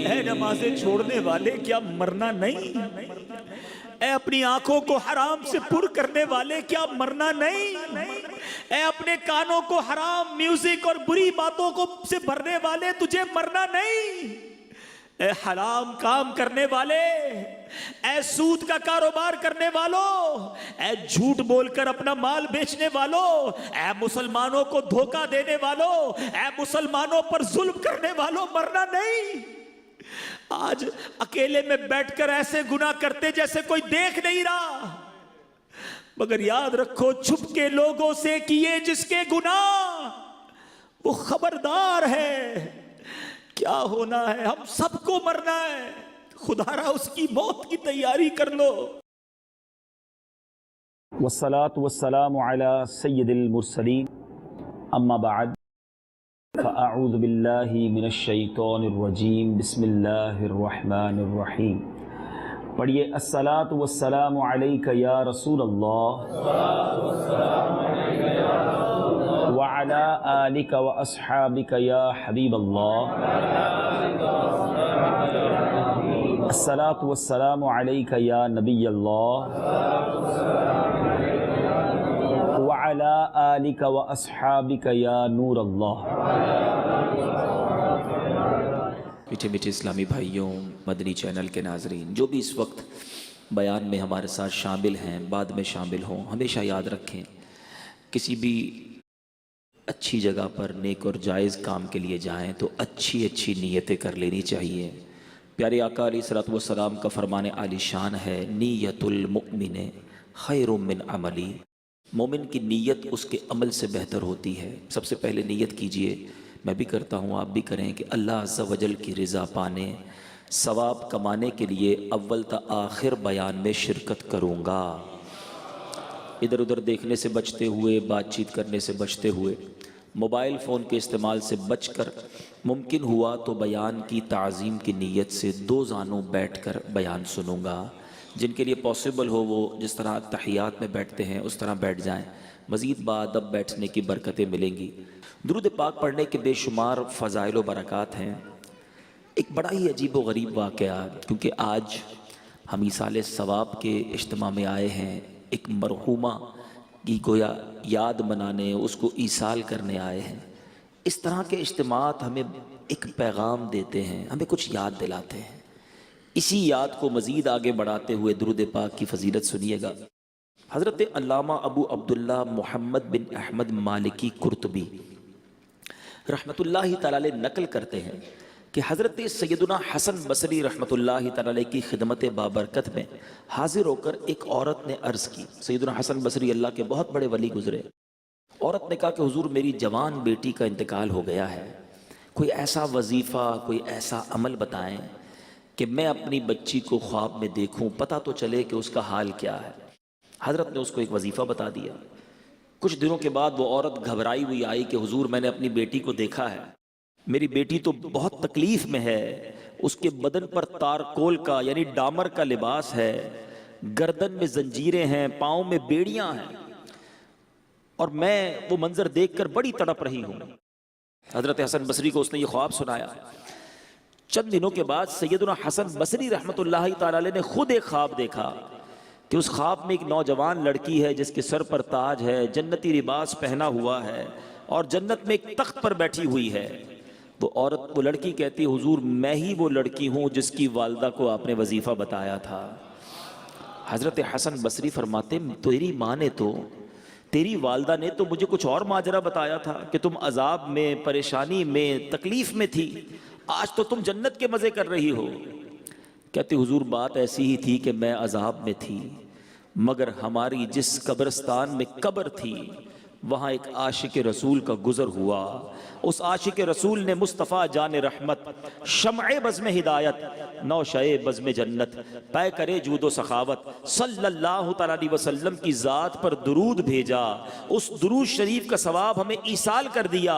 اے نمازیں چھوڑنے والے کیا مرنا نہیں؟ اے اپنی آنکھوں کو حرام سے پر کرنے والے کیا مرنا نہیں؟ اے اپنے کانوں کو حرام میوزک اور بری باتوں کو سے بھرنے والے تجھے مرنا نہیں؟ اے حرام کام کرنے والے، اے سود کا کاروبار کرنے والوں، اے جھوٹ بول کر اپنا مال بیچنے والوں، اے مسلمانوں کو دھوکہ دینے والوں، اے مسلمانوں پر ظلم کرنے والوں، مرنا نہیں؟ آج اکیلے میں بیٹھ کر ایسے گناہ کرتے جیسے کوئی دیکھ نہیں رہا، مگر یاد رکھو چھپ کے لوگوں سے کیے جس کے گناہ وہ خبردار ہے کیا ہونا ہے، ہم سب کو مرنا ہے، خدا را اس کی موت کی تیاری کر لو۔ والصلاة والسلام على سید المرسلین اما بعد فاعوذ باللہ من الشیطان الرجیم بسم اللہ الرحمن الرحیم۔ پڑھیے الصلاة والسلام علیک یا رسول اللہ وعلی آلک واصحابک یا حبیب اللہ۔ الصلاة والسلام علیک یا نبی اللہ وعلی آلک واصحابک یا نور اللہ۔ میٹھے میٹھے اسلامی بھائیوں، مدنی چینل کے ناظرین، جو بھی اس وقت بیان میں ہمارے ساتھ شامل ہیں، بعد میں شامل ہوں، ہمیشہ یاد رکھیں کسی بھی اچھی جگہ پر نیک اور جائز کام کے لیے جائیں تو اچھی اچھی نیتیں کر لینی چاہیے۔ پیارے آقا علیہ الصلوۃ والسلام کا فرمان عالی شان ہے، نیت المؤمن خیر من عملی۔ مومن کی نیت اس کے عمل سے بہتر ہوتی ہے۔ سب سے پہلے نیت کیجئے، میں بھی کرتا ہوں، آپ بھی کریں کہ اللہ عز و جل کی رضا پانے، ثواب کمانے کے لیے اول تا آخر بیان میں شرکت کروں گا۔ ادھر ادھر دیکھنے سے بچتے ہوئے، بات چیت کرنے سے بچتے ہوئے، موبائل فون کے استعمال سے بچ کر، ممکن ہوا تو بیان کی تعظیم کی نیت سے دو زانوں بیٹھ کر بیان سنوں گا۔ جن کے لیے پاسبل ہو وہ جس طرح تحیات میں بیٹھتے ہیں اس طرح بیٹھ جائیں، مزید بادب بیٹھنے کی برکتیں ملیں گی۔ درود پاک پڑھنے کے بے شمار فضائل و برکات ہیں۔ ایک بڑا ہی عجیب و غریب واقعہ، کیونکہ آج ہم ایصال ثواب کے اجتماع میں آئے ہیں، ایک مرحومہ کی گویا یاد منانے، اس کو ایصال کرنے آئے ہیں۔ اس طرح کے اجتماعات ہمیں ایک پیغام دیتے ہیں، ہمیں کچھ یاد دلاتے ہیں۔ اسی یاد کو مزید آگے بڑھاتے ہوئے درود پاک کی فضیلت سنیے گا۔ حضرت علامہ ابو عبداللہ محمد بن احمد مالکی قرطبی رحمۃ اللہ تعالی علیہ نقل کرتے ہیں کہ حضرت سیدنا حسن بصری رحمۃ اللہ تعالی علیہ کی خدمت بابرکت میں حاضر ہو کر ایک عورت نے عرض کی۔ سیدنا حسن بصری اللہ کے بہت بڑے ولی گزرے۔ عورت نے کہا کہ حضور میری جوان بیٹی کا انتقال ہو گیا ہے، کوئی ایسا وظیفہ، کوئی ایسا عمل بتائیں کہ میں اپنی بچی کو خواب میں دیکھوں، پتہ تو چلے کہ اس کا حال کیا ہے۔ حضرت نے اس کو ایک وظیفہ بتا دیا۔ کچھ دنوں کے بعد وہ عورت گھبرائی ہوئی آئی کہ حضور میں نے اپنی بیٹی کو دیکھا ہے، میری بیٹی تو بہت تکلیف میں ہے، اس کے بدن پر تارکول کا یعنی ڈامر کا لباس ہے، گردن میں زنجیریں ہیں، پاؤں میں بیڑیاں ہیں، اور میں وہ منظر دیکھ کر بڑی تڑپ رہی ہوں۔ حضرت حسن بصری کو اس نے یہ خواب سنایا۔ چند دنوں کے بعد سیدنا حسن بصری رحمۃ اللہ تعالی علیہ نے خود ایک خواب دیکھا کہ اس خواب میں ایک نوجوان لڑکی ہے جس کے سر پر تاج ہے، جنتی لباس پہنا ہوا ہے، اور جنت میں ایک تخت پر بیٹھی ہوئی ہے۔ وہ لڑکی کہتی، حضور میں ہی وہ لڑکی ہوں جس کی والدہ کو آپ نے وظیفہ بتایا تھا۔ حضرت حسن بصری فرماتے، تیری ماں نے تو، تیری والدہ نے تو مجھے کچھ اور ماجرا بتایا تھا کہ تم عذاب میں، پریشانی میں، تکلیف میں تھی، آج تو تم جنت کے مزے کر رہی ہو۔ کہتے حضور بات ایسی ہی تھی کہ میں عذاب میں تھی، مگر ہماری جس قبرستان میں قبر تھی وہاں ایک عاشق رسول کا گزر ہوا، اس عاشق رسول نے مصطفیٰ جان رحمت، شمع بزم ہدایت، نوشہ بزم جنت، پے کرے جود و سخاوت، صلی اللہ تعالیٰ علیہ وسلم کی ذات پر درود بھیجا، اس درود شریف کا ثواب ہمیں ایصال کر دیا۔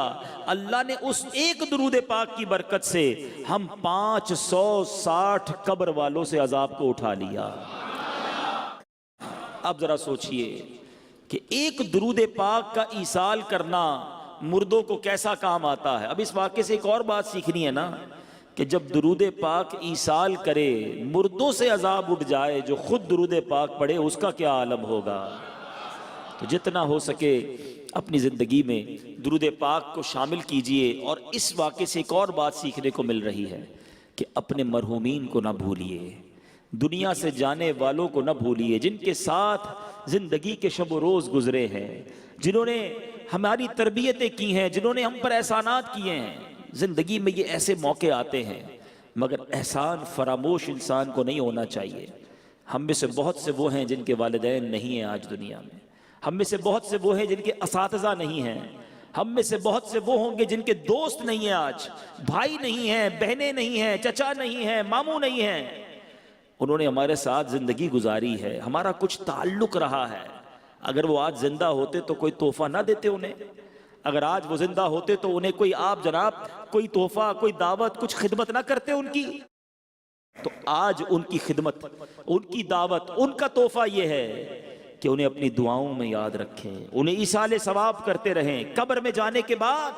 اللہ نے اس ایک درود پاک کی برکت سے ہم 560 قبر والوں سے عذاب کو اٹھا لیا۔ اب ذرا سوچئے کہ ایک درود پاک کا ایصال کرنا مردوں کو کیسا کام آتا ہے۔ اب اس واقعے سے ایک اور بات سیکھنی ہے نا کہ جب درود پاک ایصال کرے مردوں سے عذاب اٹھ جائے، جو خود درود پاک پڑھے اس کا کیا عالم ہوگا۔ تو جتنا ہو سکے اپنی زندگی میں درود پاک کو شامل کیجئے۔ اور اس واقعے سے ایک اور بات سیکھنے کو مل رہی ہے کہ اپنے مرحومین کو نہ بھولیے، دنیا سے جانے والوں کو نہ بھولیے، جن کے ساتھ زندگی کے شب و روز گزرے ہیں، جنہوں نے ہماری تربیتیں کی ہیں، جنہوں نے ہم پر احسانات کیے ہیں۔ زندگی میں یہ ایسے موقع آتے ہیں، مگر احسان فراموش انسان کو نہیں ہونا چاہیے۔ ہم میں سے بہت سے وہ ہیں جن کے والدین نہیں ہیں آج دنیا میں، ہم میں سے بہت سے وہ ہیں جن کے اساتذہ نہیں ہیں، ہم میں سے بہت سے وہ ہوں گے جن کے دوست نہیں ہیں، آج بھائی نہیں ہیں، بہنیں نہیں ہیں، چچا نہیں ہیں، ماموں نہیں ہیں۔ انہوں نے ہمارے ساتھ زندگی گزاری ہے، ہمارا کچھ تعلق رہا ہے۔ اگر وہ آج زندہ ہوتے تو کوئی تحفہ نہ دیتے انہیں، اگر آج وہ زندہ ہوتے تو انہیں کوئی آپ جناب کوئی تحفہ، کوئی دعوت، کچھ خدمت نہ کرتے ان کی۔ تو آج ان کی خدمت، ان کی دعوت، ان کا تحفہ یہ ہے کہ انہیں اپنی دعاؤں میں یاد رکھیں، انہیں ایصال ثواب کرتے رہیں۔ قبر میں جانے کے بعد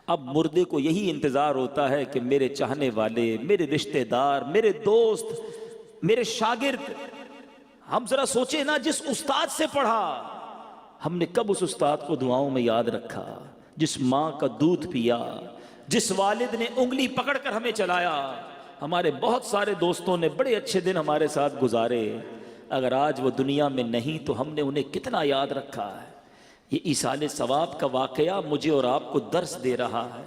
اب مردے کو یہی انتظار ہوتا ہے کہ میرے چاہنے والے، میرے رشتہ دار، میرے دوست، میرے شاگرد، ہم ذرا سوچیں نا، جس استاد سے پڑھا ہم نے کب اس استاد کو دعاؤں میں یاد رکھا، جس ماں کا دودھ پیا، جس والد نے انگلی پکڑ کر ہمیں چلایا۔ ہمارے بہت سارے دوستوں نے بڑے اچھے دن ہمارے ساتھ گزارے، اگر آج وہ دنیا میں نہیں تو ہم نے انہیں کتنا یاد رکھا ہے۔ یہ ایصال ثواب کا واقعہ مجھے اور آپ کو درس دے رہا ہے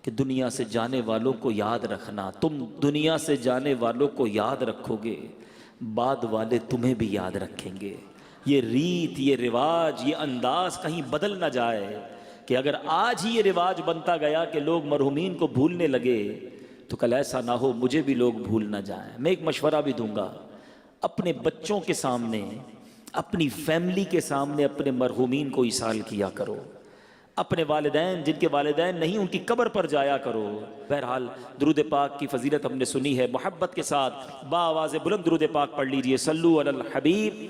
کہ دنیا سے جانے والوں کو یاد رکھنا۔ تم دنیا سے جانے والوں کو یاد رکھو گے، بعد والے تمہیں بھی یاد رکھیں گے۔ یہ ریت، یہ رواج، یہ انداز کہیں بدل نہ جائے کہ اگر آج ہی یہ رواج بنتا گیا کہ لوگ مرحومین کو بھولنے لگے تو کل ایسا نہ ہو مجھے بھی لوگ بھول نہ جائیں۔ میں ایک مشورہ بھی دوں گا، اپنے بچوں کے سامنے، اپنی فیملی کے سامنے اپنے مرحومین کو ایصال کیا کرو۔ اپنے والدین، جن کے والدین نہیں، ان کی قبر پر جایا کرو۔ بہرحال درود پاک کی فضیلت ہم نے سنی ہے، محبت کے ساتھ بآواز بلند درود پاک پڑھ لیجئے۔ صلو علی الحبیب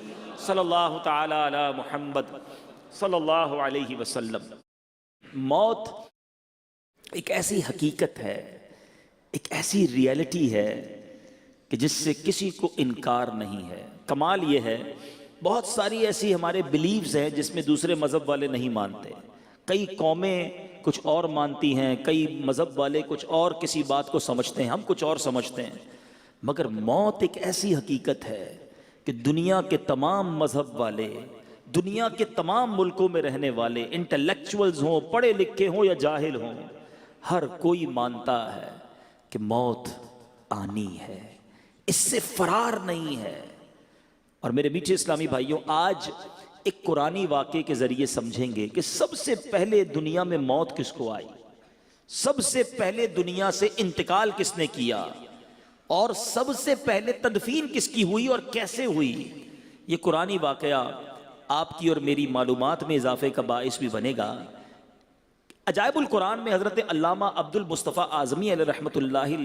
صلی اللہ تعالی علی محمد صلی اللہ علیہ وسلم۔ موت ایک ایسی حقیقت ہے، ایک ایسی ریئلٹی ہے کہ جس سے کسی کو انکار نہیں ہے۔ کمال یہ ہے، بہت ساری ایسی ہمارے بلیفز ہیں جس میں دوسرے مذہب والے نہیں مانتے۔ کئی قومیں کچھ اور مانتی ہیں، کئی مذہب والے کچھ اور کسی بات کو سمجھتے ہیں، ہم کچھ اور سمجھتے ہیں، مگر موت ایک ایسی حقیقت ہے کہ دنیا کے تمام مذہب والے، دنیا کے تمام ملکوں میں رہنے والے، انٹلیکچوئلز ہوں، پڑھے لکھے ہوں یا جاہل ہوں، ہر کوئی مانتا ہے کہ موت آنی ہے، اس سے فرار نہیں ہے۔ اور میرے میٹھے اسلامی بھائیوں، آج ایک قرآنی واقعے کے ذریعے سمجھیں گے کہ سب سے پہلے دنیا میں موت کس کو آئی، سب سے پہلے دنیا سے انتقال کس نے کیا، اور سب سے پہلے تدفین کس کی ہوئی اور کیسے ہوئی۔ یہ قرآنی واقعہ آپ کی اور میری معلومات میں اضافے کا باعث بھی بنے گا۔ عجائب القرآن میں حضرت علامہ عبد المصطفیٰ اعظمی علیہ رحمۃ اللہ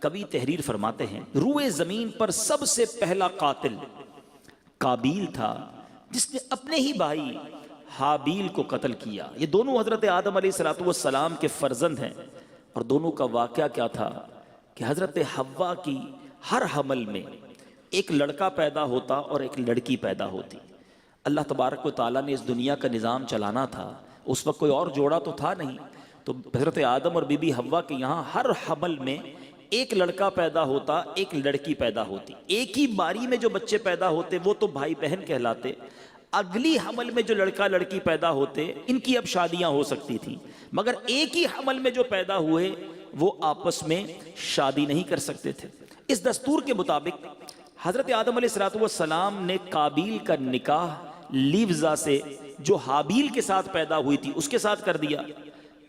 کبھی تحریر فرماتے ہیں، روئے زمین پر سب سے پہلا قاتل قابیل تھا، جس نے اپنے ہی بھائی حابیل کو قتل کیا۔ یہ دونوں حضرت آدم علیہ السلام کے فرزند ہیں، اور دونوں کا واقعہ کیا تھا کہ حضرت حوا کی ہر حمل میں ایک لڑکا پیدا ہوتا اور ایک لڑکی پیدا ہوتی۔ اللہ تبارک و تعالیٰ نے اس دنیا کا نظام چلانا تھا، اس وقت کوئی اور جوڑا تو تھا نہیں، تو حضرت آدم اور بی بی حوا کے یہاں ہر حمل میں ایک لڑکا پیدا ہوتا، ایک لڑکی پیدا ہوتی۔ ایک ہی باری میں جو بچے پیدا ہوتے وہ تو بھائی بہن کہلاتے، اگلی حمل میں جو لڑکا لڑکی پیدا ہوتے ان کی اب شادیاں ہو سکتی تھیں، مگر ایک ہی حمل میں جو پیدا ہوئے وہ آپس میں شادی نہیں کر سکتے تھے۔ اس دستور کے مطابق حضرت آدم علیہ السلام نے قابیل کا نکاح لیوزا سے جو حابیل کے ساتھ پیدا ہوئی تھی اس کے ساتھ کر دیا،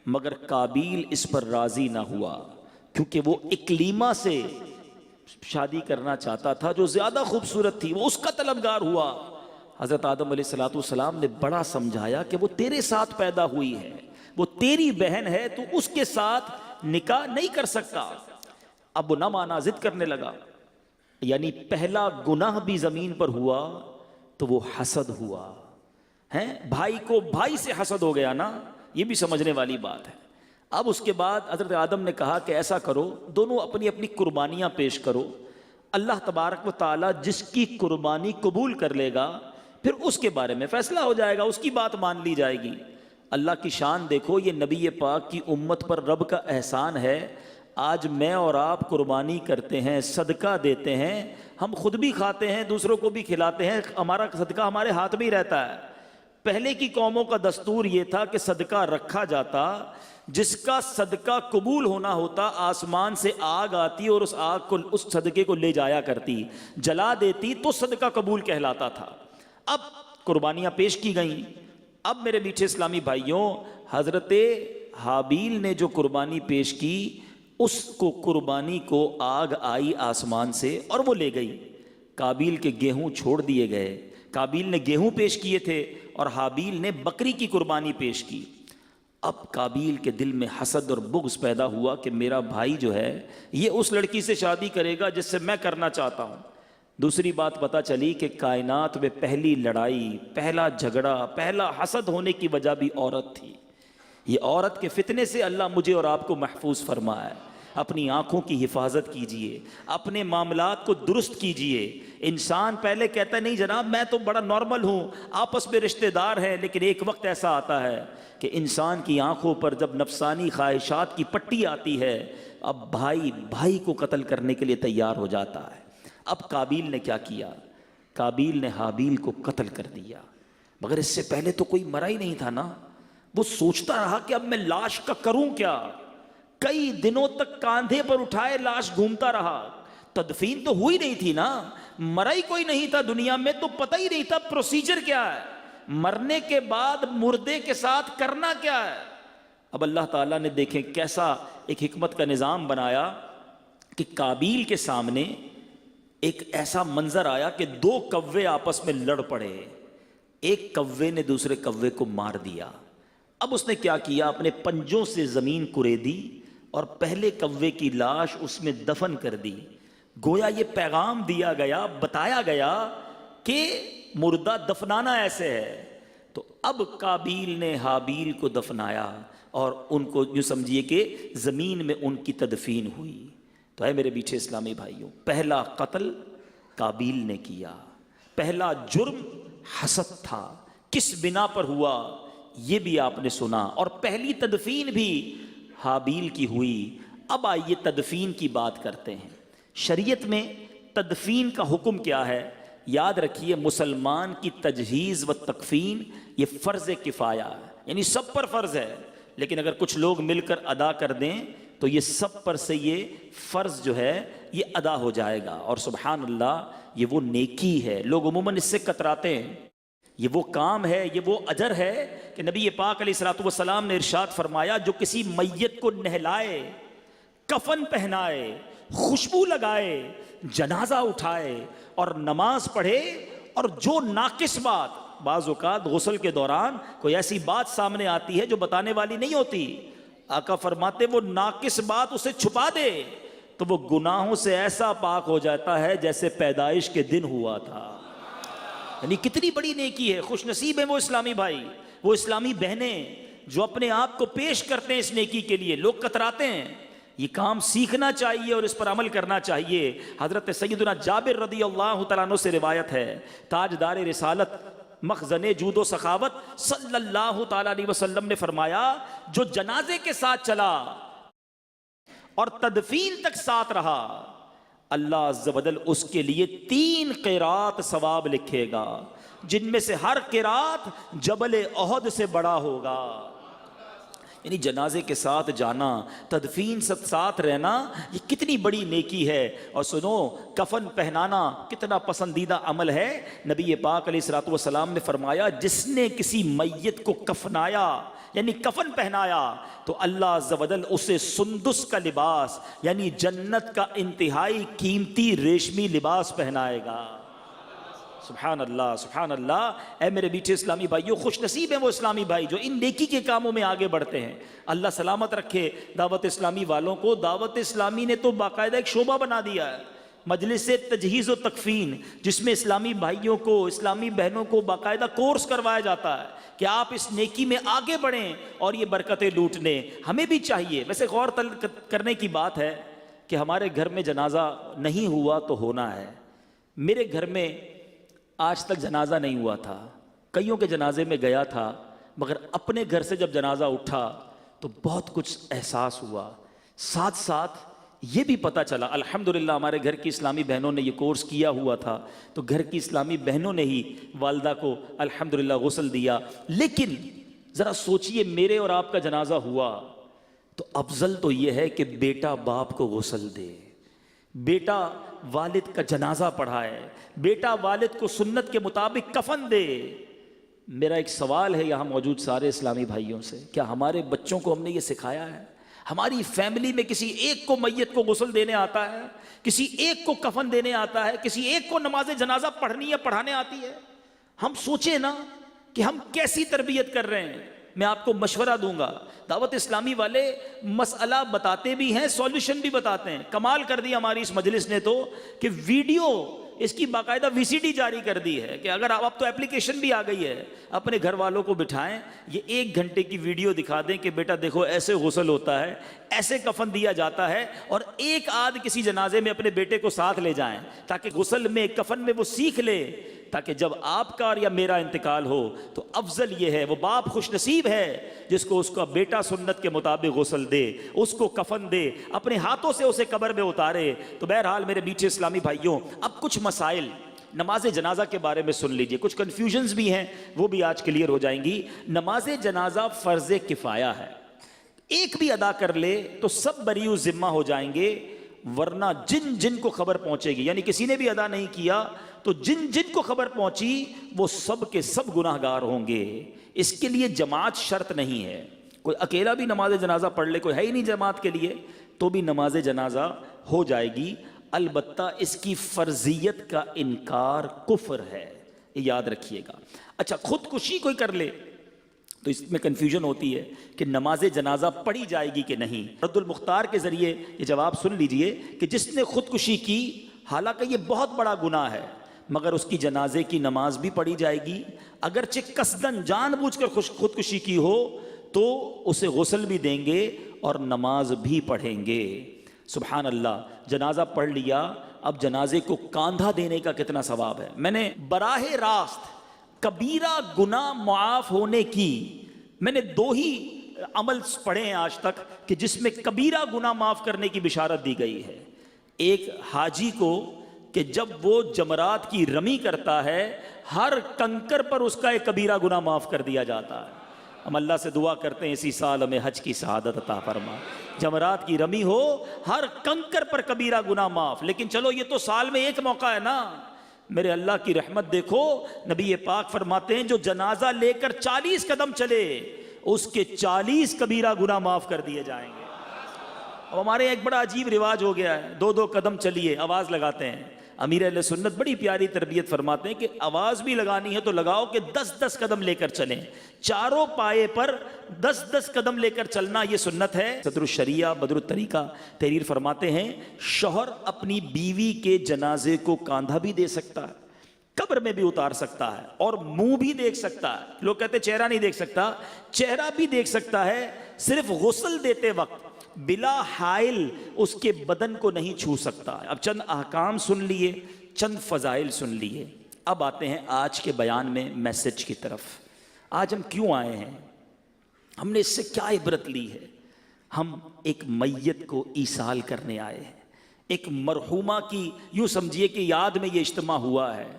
مگر قابیل اس پر راضی نہ ہوا، کیونکہ وہ اکلیما سے شادی کرنا چاہتا تھا جو زیادہ خوبصورت تھی، وہ اس کا طلبگار ہوا۔ حضرت آدم علیہ السلام نے بڑا سمجھایا کہ وہ تیرے ساتھ پیدا ہوئی ہے، وہ تیری بہن ہے، تو اس کے ساتھ نکاح نہیں کر سکتا۔ اب وہ نہ مانا، ضد کرنے لگا، یعنی پہلا گناہ بھی زمین پر ہوا تو وہ حسد ہوا ہے۔ بھائی کو بھائی سے حسد ہو گیا نا، یہ بھی سمجھنے والی بات ہے۔ اب اس کے بعد حضرت آدم نے کہا کہ ایسا کرو، دونوں اپنی اپنی قربانیاں پیش کرو، اللہ تبارک و تعالیٰ جس کی قربانی قبول کر لے گا پھر اس کے بارے میں فیصلہ ہو جائے گا، اس کی بات مان لی جائے گی۔ اللہ کی شان دیکھو، یہ نبی پاک کی امت پر رب کا احسان ہے۔ آج میں اور آپ قربانی کرتے ہیں، صدقہ دیتے ہیں، ہم خود بھی کھاتے ہیں، دوسروں کو بھی کھلاتے ہیں، ہمارا صدقہ ہمارے ہاتھ میں ہی رہتا ہے۔ پہلے کی قوموں کا دستور یہ تھا کہ صدقہ رکھا جاتا، جس کا صدقہ قبول ہونا ہوتا آسمان سے آگ آتی اور اس آگ کو، اس صدقے کو لے جایا کرتی، جلا دیتی تو صدقہ قبول کہلاتا تھا۔ اب قربانیاں پیش کی گئیں۔ اب میرے میٹھے اسلامی بھائیوں، حضرت حابیل نے جو قربانی پیش کی، اس کو قربانی کو آگ آئی آسمان سے اور وہ لے گئی۔ قابیل کے گیہوں چھوڑ دیے گئے۔ قابیل نے گیہوں پیش کیے تھے اور حابیل نے بکری کی قربانی پیش کی۔ اب قابیل کے دل میں حسد اور بغض پیدا ہوا کہ میرا بھائی جو ہے یہ اس لڑکی سے شادی کرے گا جس سے میں کرنا چاہتا ہوں۔ دوسری بات پتہ چلی کہ کائنات میں پہلی لڑائی، پہلا جھگڑا، پہلا حسد ہونے کی وجہ بھی عورت تھی۔ یہ عورت کے فتنے سے اللہ مجھے اور آپ کو محفوظ فرمائے۔ اپنی آنکھوں کی حفاظت کیجئے، اپنے معاملات کو درست کیجئے۔ انسان پہلے کہتا ہے نہیں جناب میں تو بڑا نارمل ہوں، آپس میں رشتہ دار ہیں، لیکن ایک وقت ایسا آتا ہے کہ انسان کی آنکھوں پر جب نفسانی خواہشات کی پٹی آتی ہے، اب بھائی بھائی کو قتل کرنے کے لیے تیار ہو جاتا ہے۔ اب قابیل نے کیا کیا؟ قابیل نے حابیل کو قتل کر دیا، مگر اس سے پہلے تو کوئی مرا ہی نہیں تھا نا۔ وہ سوچتا رہا کہ اب میں لاش کا کروں کیا۔ کئی دنوں تک کاندھے پر اٹھائے لاش گھومتا رہا، تدفین تو ہوئی نہیں تھی نا، مرا ہی کوئی نہیں تھا دنیا میں، تو پتہ ہی نہیں تھا پروسیجر کیا ہے، مرنے کے بعد مردے کے ساتھ کرنا کیا ہے۔ اب اللہ تعالیٰ نے دیکھیں کیسا ایک حکمت کا نظام بنایا کہ قابیل کے سامنے ایک ایسا منظر آیا کہ دو کوے آپس میں لڑ پڑے، ایک کوے نے دوسرے کوے کو مار دیا۔ اب اس نے کیا کیا؟ اپنے پنجوں سے زمین کریدی اور پہلے کوے کی لاش اس میں دفن کر دی۔ گویا یہ پیغام دیا گیا، بتایا گیا کہ مردہ دفنانا ایسے ہے۔ تو اب قابیل نے حابیل کو دفنایا اور ان کو یوں سمجھیے کہ زمین میں ان کی تدفین ہوئی۔ تو اے میرے میٹھے اسلامی بھائیوں، پہلا قتل قابیل نے کیا، پہلا جرم حسد تھا۔ کس بنا پر ہوا یہ بھی آپ نے سنا، اور پہلی تدفین بھی حابیل کی ہوئی۔ اب آئیے تدفین کی بات کرتے ہیں۔ شریعت میں تدفین کا حکم کیا ہے؟ یاد رکھیے، مسلمان کی تجہیز و تکفین یہ فرض کفایہ ہے، یعنی سب پر فرض ہے، لیکن اگر کچھ لوگ مل کر ادا کر دیں تو یہ سب پر سے یہ فرض جو ہے یہ ادا ہو جائے گا، اور سبحان اللہ یہ وہ نیکی ہے۔ لوگ عموماً اس سے کتراتے ہیں۔ یہ وہ کام ہے، یہ وہ اجر ہے کہ نبی پاک علیہ الصلوۃ والسلام نے ارشاد فرمایا، جو کسی میت کو نہلائے، کفن پہنائے، خوشبو لگائے، جنازہ اٹھائے اور نماز پڑھے، اور جو ناقص بات، بعض اوقات غسل کے دوران کوئی ایسی بات سامنے آتی ہے جو بتانے والی نہیں ہوتی، آقا فرماتے وہ ناقص بات اسے چھپا دے تو وہ گناہوں سے ایسا پاک ہو جاتا ہے جیسے پیدائش کے دن ہوا تھا۔ یعنی کتنی بڑی نیکی ہے۔ خوش نصیب ہیں وہ اسلامی بھائی، وہ اسلامی بہنیں جو اپنے آپ کو پیش کرتے ہیں اس نیکی کے لیے۔ لوگ کتراتے ہیں، یہ کام سیکھنا چاہیے اور اس پر عمل کرنا چاہیے۔ حضرت سیدنا جابر رضی اللہ تعالیٰ عنہ سے روایت ہے، تاجدار رسالت مخزن جود و سخاوت صلی اللہ تعالیٰ علیہ وسلم نے فرمایا، جو جنازے کے ساتھ چلا اور تدفین تک ساتھ رہا، اللہ عز و جل اس کے لیے 3 قیرات ثواب لکھے گا، جن میں سے ہر قیرات جبل احد سے بڑا ہوگا۔ یعنی جنازے کے ساتھ جانا، تدفین ساتھ رہنا، یہ کتنی بڑی نیکی ہے۔ اور سنو، کفن پہنانا کتنا پسندیدہ عمل ہے۔ نبی پاک علیہ الصلوۃ والسلام نے فرمایا، جس نے کسی میت کو کفنایا یعنی کفن پہنایا تو اللہ عز و جل اسے سندس کا لباس یعنی جنت کا انتہائی قیمتی ریشمی لباس پہنائے گا۔ سبحان اللہ، سبحان اللہ۔ اے میرے میٹھے اسلامی بھائیوں، خوش نصیب ہیں وہ اسلامی بھائی جو ان نیکی کے کاموں میں آگے بڑھتے ہیں۔ اللہ سلامت رکھے دعوت اسلامی والوں کو۔ دعوت اسلامی نے تو باقاعدہ ایک شعبہ بنا دیا ہے، مجلس تجہیز و تکفین، جس میں اسلامی بھائیوں کو، اسلامی بہنوں کو باقاعدہ کورس کروایا جاتا ہے کہ آپ اس نیکی میں آگے بڑھیں اور یہ برکتیں لوٹنے ہمیں بھی چاہیے۔ ویسے غور کرنے کی بات ہے کہ ہمارے گھر میں جنازہ نہیں ہوا تو ہونا ہے۔ میرے گھر میں آج تک جنازہ نہیں ہوا تھا، کئیوں کے جنازے میں گیا تھا، مگر اپنے گھر سے جب جنازہ اٹھا تو بہت کچھ احساس ہوا۔ ساتھ ساتھ یہ بھی پتہ چلا، الحمدللہ ہمارے گھر کی اسلامی بہنوں نے یہ کورس کیا ہوا تھا، تو گھر کی اسلامی بہنوں نے ہی والدہ کو الحمدللہ غسل دیا۔ لیکن ذرا سوچئے، میرے اور آپ کا جنازہ ہوا تو افضل تو یہ ہے کہ بیٹا باپ کو غسل دے، بیٹا والد کا جنازہ پڑھائے، بیٹا والد کو سنت کے مطابق کفن دے۔ میرا ایک سوال ہے یہاں موجود سارے اسلامی بھائیوں سے، کیا ہمارے بچوں کو ہم نے یہ سکھایا ہے؟ ہماری فیملی میں کسی ایک کو میت کو غسل دینے آتا ہے، کسی ایک کو کفن دینے آتا ہے، کسی ایک کو نماز جنازہ پڑھنی یا پڑھانے آتی ہے؟ ہم سوچیں نا کہ ہم کیسی تربیت کر رہے ہیں۔ میں آپ کو مشورہ دوں گا، دعوت اسلامی والے مسئلہ بتاتے بھی ہیں، سولوشن بھی بتاتے ہیں۔ کمال کر دی ہماری اس مجلس نے تو کہ ویڈیو اس کی باقاعدہ VCD جاری کر دی ہے کہ اگر اب تو اپلیکیشن بھی آ گئی ہے، اپنے گھر والوں کو بٹھائیں، یہ 1 گھنٹے کی ویڈیو دکھا دیں کہ بیٹا دیکھو ایسے غسل ہوتا ہے، ایسے کفن دیا جاتا ہے، اور ایک آدھ کسی جنازے میں اپنے بیٹے کو ساتھ لے جائیں تاکہ غسل میں، کفن میں وہ سیکھ لے، تاکہ جب آپ کا اور یا میرا انتقال ہو تو افضل یہ ہے، وہ باپ خوش نصیب ہے جس کو اس کا بیٹا سنت کے مطابق غسل دے، اس کو کفن دے، اپنے ہاتھوں سے اسے قبر میں اتارے۔ تو بہرحال میرے میٹھے اسلامی بھائیوں، اب کچھ مسائل نماز جنازہ کے بارے میں سن لیجئے، کچھ کنفیوژنز بھی ہیں، وہ بھی آج کلیئر ہو جائیں گی۔ نماز جنازہ فرض کفایہ ہے، ایک بھی ادا کر لے تو سب بری ذمہ ہو جائیں گے، ورنہ جن جن کو خبر پہنچے گی، یعنی کسی نے بھی ادا نہیں کیا تو جن جن کو خبر پہنچی وہ سب کے سب گناہ گار ہوں گے۔ اس کے لیے جماعت شرط نہیں ہے، کوئی اکیلا بھی نماز جنازہ پڑھ لے، کوئی ہے ہی نہیں جماعت کے لیے، تو بھی نماز جنازہ ہو جائے گی۔ البتہ اس کی فرضیت کا انکار کفر ہے، یہ یاد رکھیے گا۔ اچھا، خودکشی کوئی کر لے تو اس میں کنفیوژن ہوتی ہے کہ نماز جنازہ پڑھی جائے گی کہ نہیں۔ رد المختار کے ذریعے یہ جواب سن لیجئے کہ جس نے خودکشی کی، حالانکہ یہ بہت بڑا گناہ ہے، مگر اس کی جنازے کی نماز بھی پڑھی جائے گی، اگرچہ قصداً جان بوجھ کر خودکشی کی ہو تو اسے غسل بھی دیں گے اور نماز بھی پڑھیں گے۔ سبحان اللہ، جنازہ پڑھ لیا، اب جنازے کو کاندھا دینے کا کتنا ثواب ہے۔ میں نے براہ راست کبیرہ گناہ معاف ہونے کی، میں نے 2 ہی عمل پڑھے ہیں آج تک کہ جس میں کبیرہ گناہ معاف کرنے کی بشارت دی گئی ہے۔ ایک حاجی کو کہ جب وہ جمرات کی رمی کرتا ہے، ہر کنکر پر اس کا ایک کبیرہ گناہ معاف کر دیا جاتا ہے۔ ہم اللہ سے دعا کرتے ہیں اسی سال ہمیں حج کی سعادت عطا فرما، جمرات کی رمی ہو، ہر کنکر پر کبیرہ گناہ معاف۔ لیکن چلو یہ تو سال میں ایک موقع ہے نا، میرے اللہ کی رحمت دیکھو، نبی پاک فرماتے ہیں جو جنازہ لے کر 40 قدم چلے اس کے 40 کبیرہ گناہ معاف کر دیے جائیں گے۔ اب ہمارے ایک بڑا عجیب رواج ہو گیا ہے، 2 قدم چلیے، آواز لگاتے ہیں۔ امیر اہل سنت بڑی پیاری تربیت فرماتے ہیں کہ آواز بھی لگانی ہے تو لگاؤ کہ 10 قدم لے کر چلیں، چاروں پائے پر 10 قدم لے کر چلنا، یہ سنت ہے۔ صدر الشریعہ بدر الطریقہ تحریر فرماتے ہیں شوہر اپنی بیوی کے جنازے کو کاندھا بھی دے سکتا ہے، قبر میں بھی اتار سکتا ہے، اور منہ بھی دیکھ سکتا ہے۔ لوگ کہتے ہیں چہرہ نہیں دیکھ سکتا، چہرہ بھی دیکھ سکتا ہے، صرف غسل دیتے وقت بلا حائل اس کے بدن کو نہیں چھو سکتا۔ اب چند احکام سن لیے، چند فضائل سن لیے، اب آتے ہیں آج کے بیان میں میسج کی طرف۔ آج ہم کیوں آئے ہیں، ہم نے اس سے کیا عبرت لی ہے؟ ہم ایک میت کو ایصال کرنے آئے ہیں، ایک مرحومہ کی، یوں سمجھیے کہ یاد میں یہ اجتماع ہوا ہے۔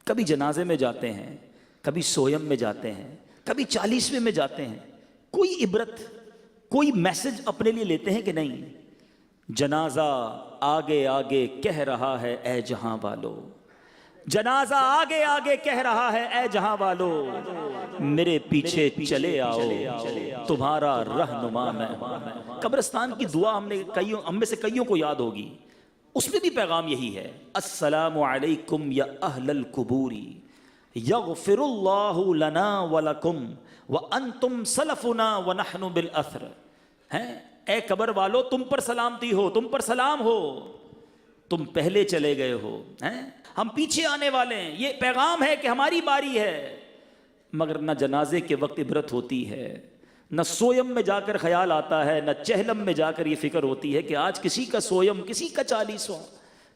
کبھی جنازے میں جاتے ہیں، کبھی سویم میں جاتے ہیں، کبھی 40ویں میں جاتے ہیں، کوئی عبرت، کوئی میسج اپنے لیے لیتے ہیں کہ نہیں؟ جنازہ آگے آگے کہہ رہا ہے اے جہاں والو، جنازہ آگے آگے کہہ رہا ہے اے جہاں والو، میرے پیچھے چلے آؤ تمہارا رہنما میں۔ قبرستان کی دعا ہم میں سے کئیوں کو یاد ہوگی، اس میں بھی پیغام یہی ہے، السلام علیکم یا اہل القبور یغفر اللہ لنا ولکم وانتم سلفنا ونحن بالاثر۔ اے قبر والو، تم پر سلامتی ہو، تم پر سلام ہو، تم پہلے چلے گئے ہو ہیں، ہم پیچھے آنے والے ہیں، یہ پیغام ہے کہ ہماری باری ہے۔ مگر نہ جنازے کے وقت عبرت ہوتی ہے، نہ سویم میں جا کر خیال آتا ہے، نہ چہلم میں جا کر یہ فکر ہوتی ہے کہ آج کسی کا سویم، کسی کا 40واں،